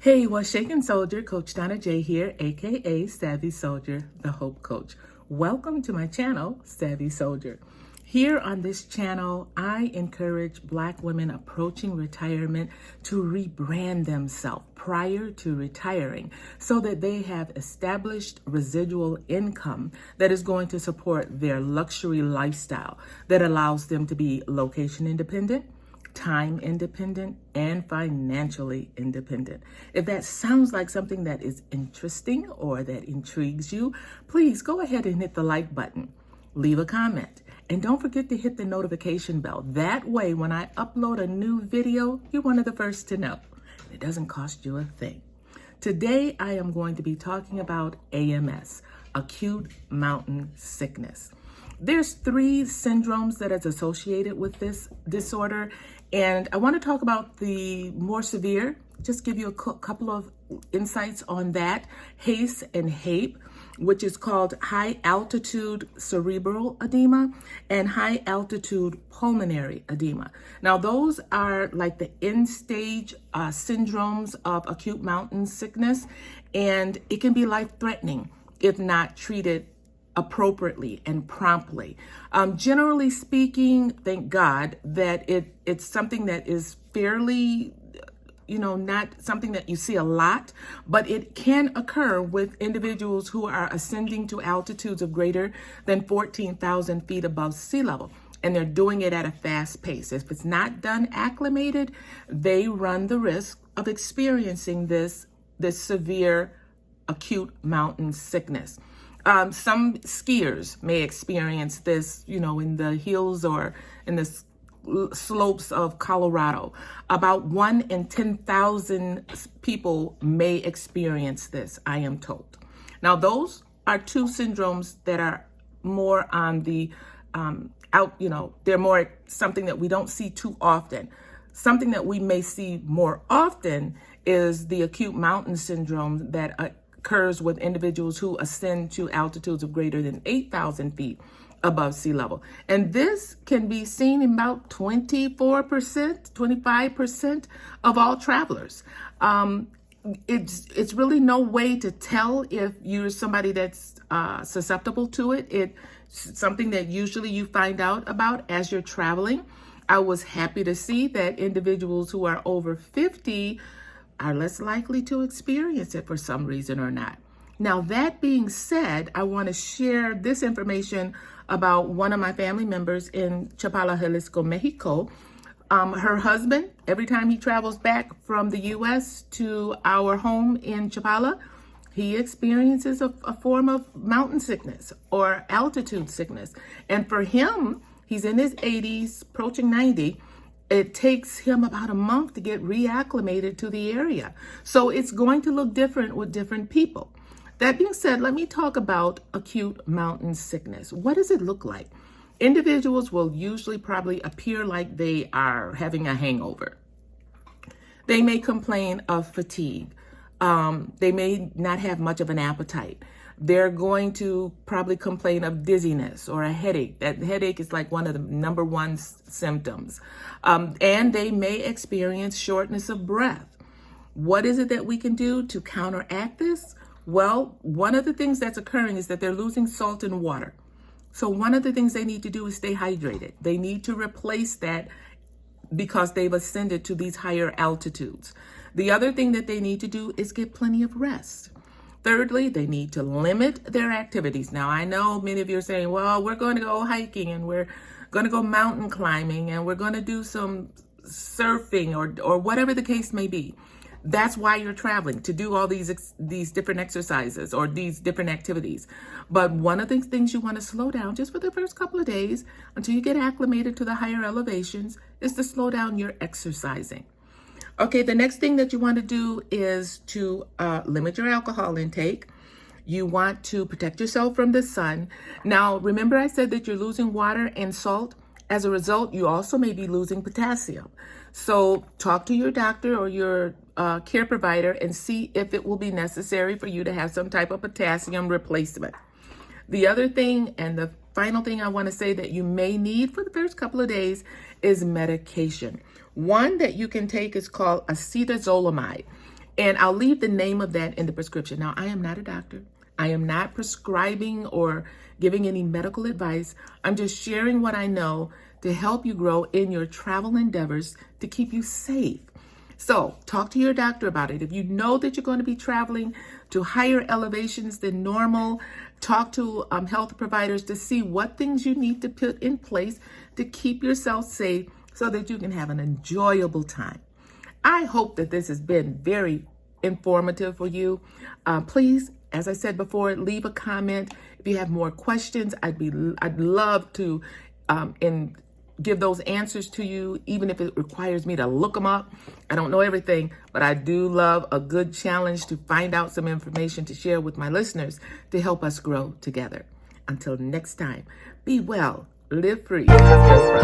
Hey, what's shaking, Souljar? Coach Donna J here, aka Savvy Souljar, the Hope Coach. Welcome to my channel, Savvy Souljar. Here on this channel, I encourage Black women approaching retirement to rebrand themselves prior to retiring so that they have established residual income that is going to support their luxury lifestyle that allows them to be location independent, time independent, and financially independent. If that sounds like something that is interesting or that intrigues you, please go ahead and hit the like button, leave a comment, and don't forget to hit the notification bell. That way, when I upload a new video, you're one of the first to know. It doesn't cost you a thing. Today, I am going to be talking about AMS, acute mountain sickness. There's 3 syndromes that is associated with this disorder, and I want to talk about the more severe, just give you a couple of insights on that, HACE and HAPE, which is called high altitude cerebral edema and high altitude pulmonary edema. Now, those are like the end stage syndromes of acute mountain sickness, and it can be life-threatening if not treated appropriately and promptly. Generally speaking, thank God that it's something that is fairly, not something that you see a lot, but it can occur with individuals who are ascending to altitudes of greater than 14,000 feet above sea level. And they're doing it at a fast pace. If it's not done acclimated, they run the risk of experiencing this severe acute mountain sickness. Some skiers may experience this, in the hills or in the slopes of Colorado. About 1 in 10,000 people may experience this, I am told. Now, those are 2 syndromes that are more on the they're more something that we don't see too often. Something that we may see more often is the acute mountain syndrome that occurs with individuals who ascend to altitudes of greater than 8,000 feet above sea level. And this can be seen in about 24%, 25% of all travelers. It's really no way to tell if you're somebody that's susceptible to it. It's something that usually you find out about as you're traveling. I was happy to see that individuals who are over 50 are less likely to experience it for some reason or not. Now, that being said, I want to share this information about one of my family members in Chapala, Jalisco, Mexico. Her husband, every time he travels back from the U.S. to our home in Chapala, he experiences a form of mountain sickness or altitude sickness. And for him, he's in his 80s, approaching 90. It takes him about a month to get reacclimated to the area. So it's going to look different with different people. That being said, let me talk about acute mountain sickness. What does it look like? Individuals will usually probably appear like they are having a hangover. They may complain of fatigue. They may not have much of an appetite. They're going to probably complain of dizziness or a headache. That headache is like one of the number 1 symptoms. And they may experience shortness of breath. What is it that we can do to counteract this? Well, one of the things that's occurring is that they're losing salt and water. So one of the things they need to do is stay hydrated. They need to replace that because they've ascended to these higher altitudes. The other thing that they need to do is get plenty of rest. Thirdly, they need to limit their activities. Now, I know many of you are saying, well, we're going to go hiking and we're going to go mountain climbing and we're going to do some surfing or whatever the case may be. That's why you're traveling, to do all these different exercises or these different activities. But one of the things you want to slow down just for the first couple of days until you get acclimated to the higher elevations is to slow down your exercising. Okay, the next thing that you want to do is to limit your alcohol intake. You want to protect yourself from the sun. Now, remember I said that you're losing water and salt. As a result, you also may be losing potassium. So talk to your doctor or your care provider and see if it will be necessary for you to have some type of potassium replacement. The other thing and the final thing I want to say that you may need for the first couple of days is medication. One that you can take is called acetazolamide. And I'll leave the name of that in the prescription. Now, I am not a doctor. I am not prescribing or giving any medical advice. I'm just sharing what I know to help you grow in your travel endeavors to keep you safe. So talk to your doctor about it. If you know that you're going to be traveling to higher elevations than normal, talk to health providers to see what things you need to put in place to keep yourself safe so that you can have an enjoyable time. I hope that this has been very informative for you. Please, as I said before, leave a comment. If you have more questions, I'd love to give those answers to you, even if it requires me to look them up. I don't know everything, but I do love a good challenge to find out some information to share with my listeners to help us grow together. Until next time, be well, live free, and prosper.